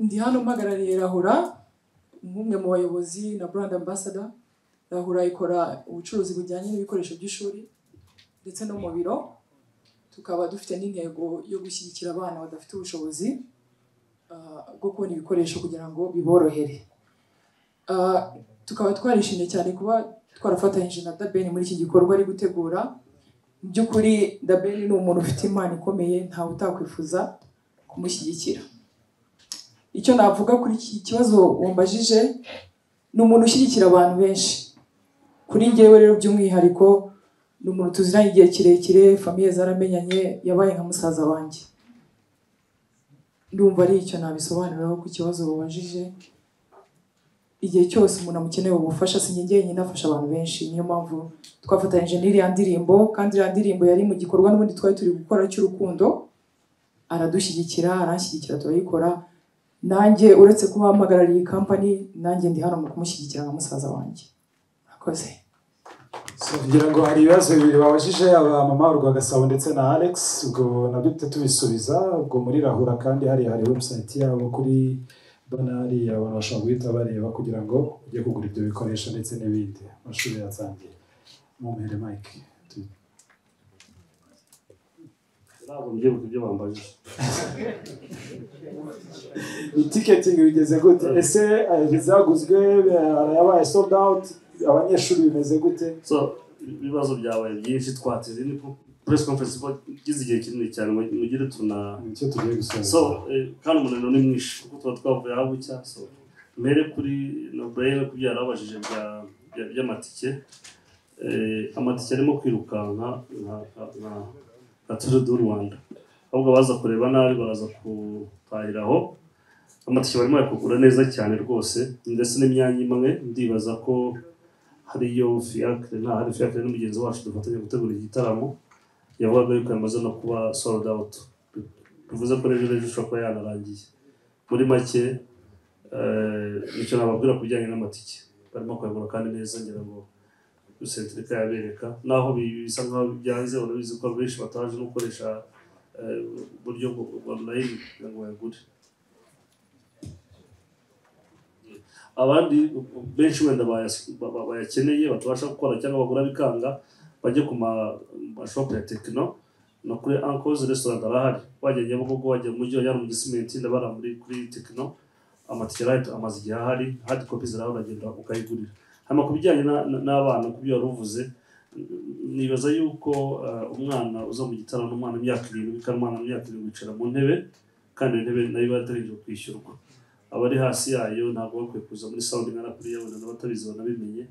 [SPEAKER 14] Ndi hano mpagarariye Rahura, umwe mu bayobozi na brand ambassador. Rahura ikora ubucuruzi bujyanye n'ibikoresho by'ishuri ndetse no mu biro. Tukaba dufite n'intego yo gushyigikira abana badafite ubushobozi bwo kubona ibikoresho kugira ngo biborohere. Tukaba twarishimye cyane kuba twarafatanyije na Daben muri iki gikorwa ari gutegura. Mu by'ukuri Daben ni umuntu ufite impano ikomeye, ntawe utakwifuza kumushyigikira. Icyo navuga kuri iki kibazo wambajije, ni umuntu ushyigikira abantu benshi. Kuri njyewe rero by'umwihariko ni umuntu tuziranye igihe kirekire, famiye zaramenyanye, yabaye nka musaza wanjye. Ndumva ari icyo nabisobanuriraho ku kibazo babajije. Igihe cyose umuntu amukeneye ubufasha, sinjye nyine afasha abantu benshi. Niyo mpamvu twafatanyije n'iriya ndirimbo, kandi iriya ndirimbo yari mu gikorwa n'ubundi twari turi gukora cy'urukundo. Aradushyigikira, aranshyigikira, turayikora. Nanjye uretse kuba mpagarariye iyi company, nanjye ndi hano mu kumushyigikira nka musaza wanjye. Murakoze.
[SPEAKER 7] So ngira ngo hari ibibazo bibiri babajije, aba Mama Rwagasabo ndetse na Alex, ubwo nabyo tubisubiza. Ubwo muri Rahura kandi hari website yabo kuri banari, abantu bashobora guhita bareba kugira ngo ujye kugura ibyo bikoresho ndetse n'ibindi. Amashuri yatangiye. Mumpere Mike.
[SPEAKER 9] ntabwo mbyibuka ibyo bambajije.
[SPEAKER 7] Ticketing bigeze gute? Ese bizaguzwe yabaye sold out, abanyeshuri bimeze gute?
[SPEAKER 9] So ibibazo byabaye byinshi twateze ni press conference igize igihe kinini cyane mugire
[SPEAKER 7] icyo tugiye gusoza.
[SPEAKER 9] So kandi umunaniro ni mwinshi kuko tuba twavuye aho bucya. So mbere kuri no brain kubyara abajije by'amatike. Amatike arimo kwirukanka nka Tour du Rwanda, ahubwo baza kureba nabi baraza kutahiraho. Amatike barimo kugura neza cyane rwose, ndetse n'imyanya imwe ndibaza ko hariyo fiacre n'umugenzi wacu dufatanya gutegura igitaramo yavugaga yuko yamaze no kuba sold out, bivuze ko rero ushobora kuba yanarangiye. Muri make nicyo nababwira ku bijyanye n'amatike, barimo kuyagura kandi neza, ngira ngo Centrica yabereka naho bisa nkaho byanze. Urabizi ko benshi bataje no gukoresha uburyo online kugira ngo bayagure. Abandi benshi wenda bayakeneye batabasha gukora cyangwa bagura bikanga, bajye ku mashop ya Tekno no kuri Uncle's Restaurant arahari. Wajya Nyabugogo, wajya mu mujyi wa mu Gisimenti, ndabara kuri Tekno amatike right amaze igihe ahari, hard copy ziraho uragenda ukayigurira. Hama kubijyanye n'abana kubyo waruvuze, nibaza yuko umwana uza mu gitaramo n'umwana w'imyaka 7 kandi umwana w'imyaka 7 wicara mu ntebe, kandi intebe nayo batarinje kwishyurwa. Abari hasi yayo ntabwo bakwiye kuza muri sound ngana kuri yabona n'abatabizi banabimenye.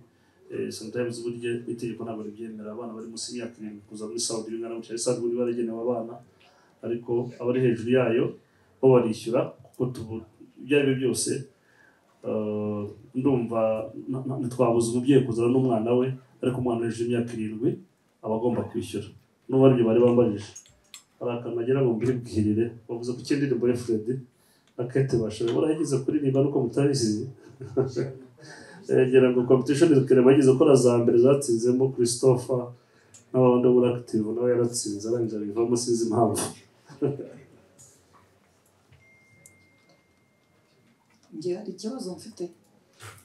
[SPEAKER 9] Sometimes burya itegeko ntabwo ribyemera abana bari munsi y'imyaka 7 kuza muri sound ngana mu cyari sound buri baragenewe abana, ariko abari hejuru yayo bo barishyura kuko ibyo ari byo byose. Ndumva ntitwabuze umubyeyi kuzana n'umwana we, ariko umwana hejuru y'imyaka 7 aba agomba kwishyura. N'ubu aribyo bari bambajije. Hari akantu agira ngo mbwire bwirire, bavuze ku kindi boyfriend na Kate bashoboye barageze kuririmba nuko mutabizi. Ngira ngo competition zikere bagize ko za mbere zatsinzemo Christopher n'abandi bo active nawe yaratsinze arangije bivamo sinzi impamvu.
[SPEAKER 6] Ngiye hari ikibazo mfite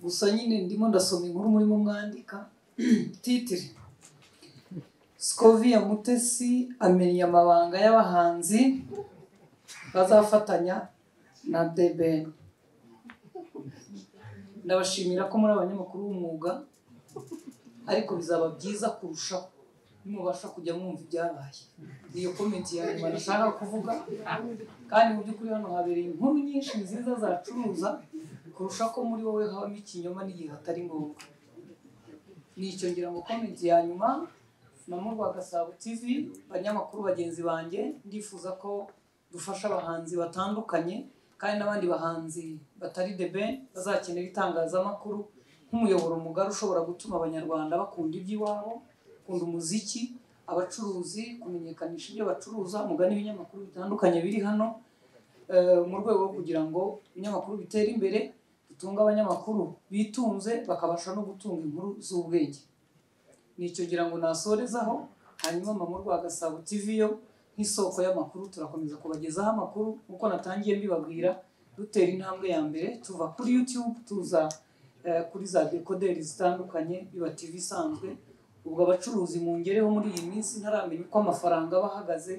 [SPEAKER 6] gusa nyine ndimo ndasoma inkuru murimo mwandika titire Scovia Mutesi amenya amabanga y'abahanzi bazafatanya na DBN. Ndabashimira ko muri abanyamakuru b'umwuga, ariko bizaba byiza kurushaho mubasha kujya mwumva ibyabaye. Niyo comment yanjye nashaka kuvuga, kandi mu by'ukuri hano habereye inkuru nyinshi nziza zacuruza kurusha ko muri wowe habamo ikinyoma n'igihe hatari ngombwa. Nicyo ngira ngo comment ya nyuma Mamurwa Gasabo TV, abanyamakuru bagenzi banjye, ndifuza ko dufasha abahanzi batandukanye kandi n'abandi bahanzi batari DBN bazakenera itangazamakuru nk'umuyoboro mugari ushobora gutuma abanyarwanda bakunda iby'iwabo, bakunda umuziki, abacuruzi kumenyekanisha ibyo bacuruza, mugani ibinyamakuru bitandukanye biri hano mu rwego rwo kugira ngo ibinyamakuru bitere imbere, dutunga abanyamakuru bitunze bakabasha no gutunga inkuru z'ubwenge. Nicyo ngira ngo nasorezaho. Hanyuma Mamurwa Gasabo TV yo nk'isoko y'amakuru turakomeza kubagezaho amakuru uko natangiye mbibabwira, dutera intambwe ya mbere tuva kuri YouTube tuza kuri za dekoderi zitandukanye biba TV isanzwe. Ubwo abacuruzi mungereho muri iyi minsi ntaramenya uko amafaranga bahagaze,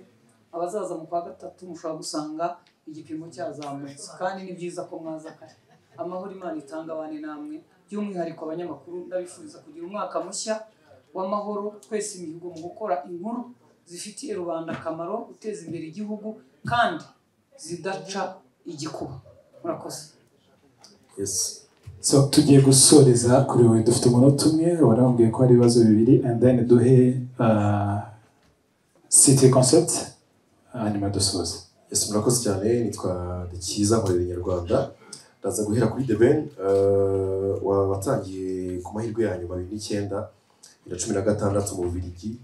[SPEAKER 6] abazaza mu kwa gatatu mushobora gusanga igipimo cyazamutse, kandi ni byiza ko mwaza kare. Amahoro Imana itanga abane namwe, by'umwihariko abanyamakuru ndabifuriza kugira umwaka mushya w'amahoro, twese imihigo mu gukora inkuru zifitiye rubanda akamaro, guteza imbere igihugu kandi zidaca igikuba. Murakoze.
[SPEAKER 7] Yes. So tugiye gusoreza kuri wowe, dufite umunota umwe, warambwiye ko hari ibibazo bibiri and then duhe city concept hanyuma dusoze.
[SPEAKER 15] Yes, murakoze cyane. Nitwa Dikiza nkorera Inyarwanda. Ndaza guhera kuri DBN watangiye ku mahirwe ya nyuma 2016 mu Bubiligi.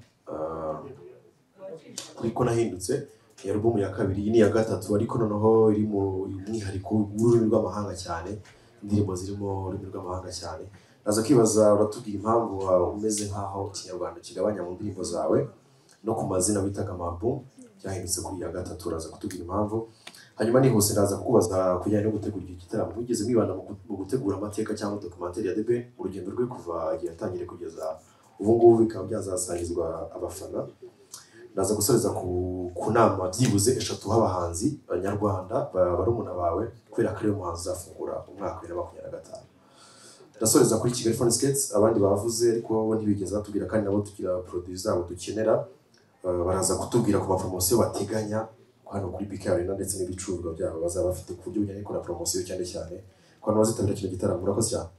[SPEAKER 15] Ariko nahindutse ni album ya kabiri, iyi ni ya gatatu, ariko noneho iri mu mwihariko w'ururimi rw'amahanga cyane, indirimbo zirimo ururimi rw'amahanga cyane. Ndaza kwibaza uratubwira impamvu umeze nkaho Ikinyarwanda kigabanya mu ndirimbo zawe no ku mazina bitaga album byahindutse kuri ya gatatu, uraza kutubwira impamvu. Hanyuma nihuse ndaza kukubaza kujyanye no gutegura iki gitaramo. Wigeze mwibanda mu gutegura amateka cyangwa documentaire ya DBN, urugendo rwe kuva igihe yatangire kugeza ubu ngubu bikaba byazasangizwa abafana. ndaza gusoreza ku nama byibuze eshatu h'abahanzi banyarwanda barumuna bawe kubera ko ariyo muhanzi uzafungura umwaka wa 2025. Ndasoreza kuri Kigali Phone Skates, abandi bavuze ariko bo ntibigeze batubwira kandi nabo tugira produits zabo dukenera, baraza kutubwira ku mapromosiyo bateganya hano kuri BK Arena ndetse n'ibicuruzwa byabo bazaba bafite ku buryo bujyanye n'ikora promosiyo cyane cyane ko abantu bazitabira kino gitaramo. Murakoze cyane.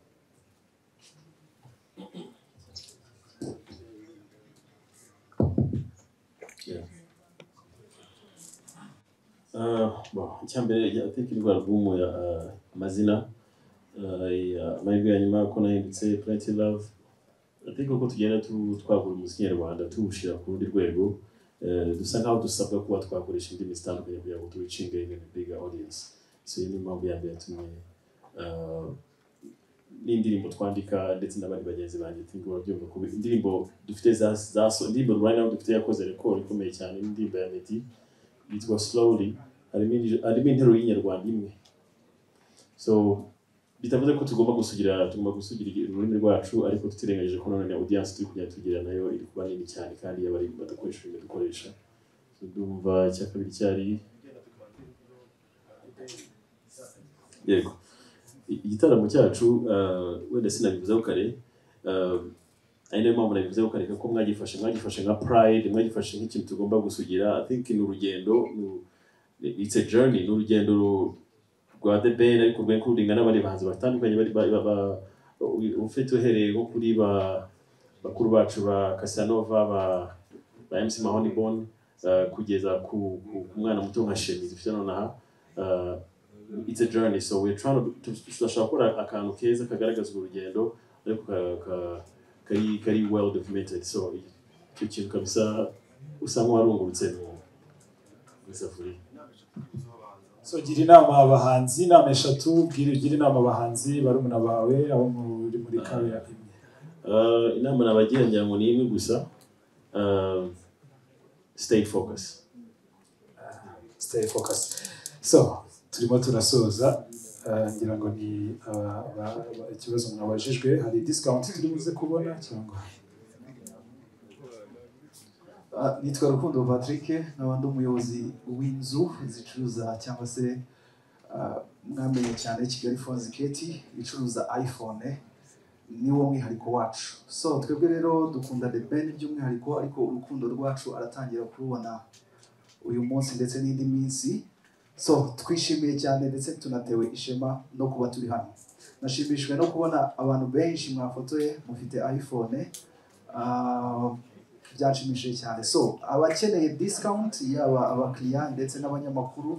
[SPEAKER 1] Icyambere yatekerwa album ya amazina amahirwe ya nyuma ko nahindutse Plenty Love. Ariko ko tugenda twagura umuziki nyarwanda tuwushyira ku rundi rwego, dusa nkaho dusabwa kuba twakoresha indimi zitandukanye kugira ngo tubicinge in a bigger audience. So iyi ni impamvu ya mbere yatumye n'indirimbo twandika ndetse n'abandi bagenzi banjye tingura byumva ko indirimbo dufite indirimbo right now dufite yakoze record ikomeye cyane, indirimbo ya Meddy yitwa Slowly, harimo interuro y'inyarwanda imwe. So bitavuze ko tugomba gusugira ururimi rwacu, ariko tutirengagije ko none audience turi kujya tugira nayo iri kuba nini cyane kandi y'abari badakoresha ururimi dukoresha. Ndumva icya kabiri cyari yego igitaramo cyacu wenda sinabivuzeho kare, ari nayo mpamvu nabivuzeho kare ko mwagifashe nka pride, mwagifashe nk'ikintu tugomba gusugira. I think ni urugendo, it's a journey, ni urugendo rwa The Ben ariko rw'inkurudinga n'abandi bahanzi batandukanye ufite uhereye nko kuri bakuru bacu ba Casanova ba MC Mahoney Bone kugeza ku mwana muto nka Shemi dufite nonaha. It's a journey, so we're trying to gukora akantu keza kagaragaza urugendo ariko kari well documented. So icyo kintu kabisa usa nk'uwarungurutse mu isafuriya.
[SPEAKER 7] So gira inama abahanzi, inama eshatu, gira inama abahanzi barumuna bawe aho muri career imwe.
[SPEAKER 1] Inama nabagira ngira ngo ni imwe gusa, stay focus.
[SPEAKER 7] Stay focus. So turimo turasoza, ngira ngo ni ikibazo mwabajijwe, hari discount turi buze kubona cyangwa?
[SPEAKER 16] Nitwa Rukundo Patrick, n'abandi umuyobozi w'inzu zicuruza cyangwa se mwamenye cyane Kigali Phone Skates icuruza iPhone, niwo mwihariko wacu. So twebwe rero dukunda The Ben by'umwihariko, ariko urukundo rwacu aratangira kurubona uyu munsi ndetse n'indi minsi. So twishimiye cyane ndetse tunatewe ishema no kuba turi hano. Nashimishijwe no kubona abantu benshi mwafotoye mufite iPhone, byashimishije cyane. So abakeneye discount, yaba abakiriya ndetse n'abanyamakuru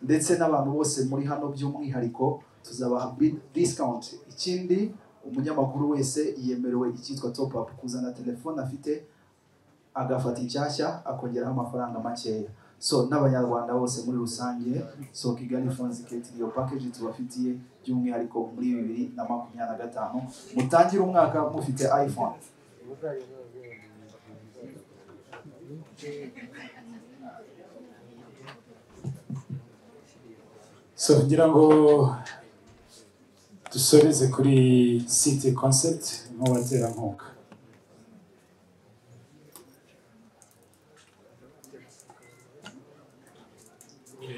[SPEAKER 16] ndetse n'abantu bose muri hano by'umwihariko tuzabaha discount. Ikindi umunyamakuru wese yemerewe icyitwa top up, kuzana telefone afite agafata icyashya akongeraho amafaranga makeya. So n'abanyarwanda bose muri rusange, so Kigali Phone Skates niyo package tubafitiye by'umwihariko muri 2025 mutangira umwaka mufite iPhone.
[SPEAKER 7] So ngira ngo dusoreze kuri City Concept nk'abaterankunga.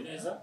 [SPEAKER 1] Neza.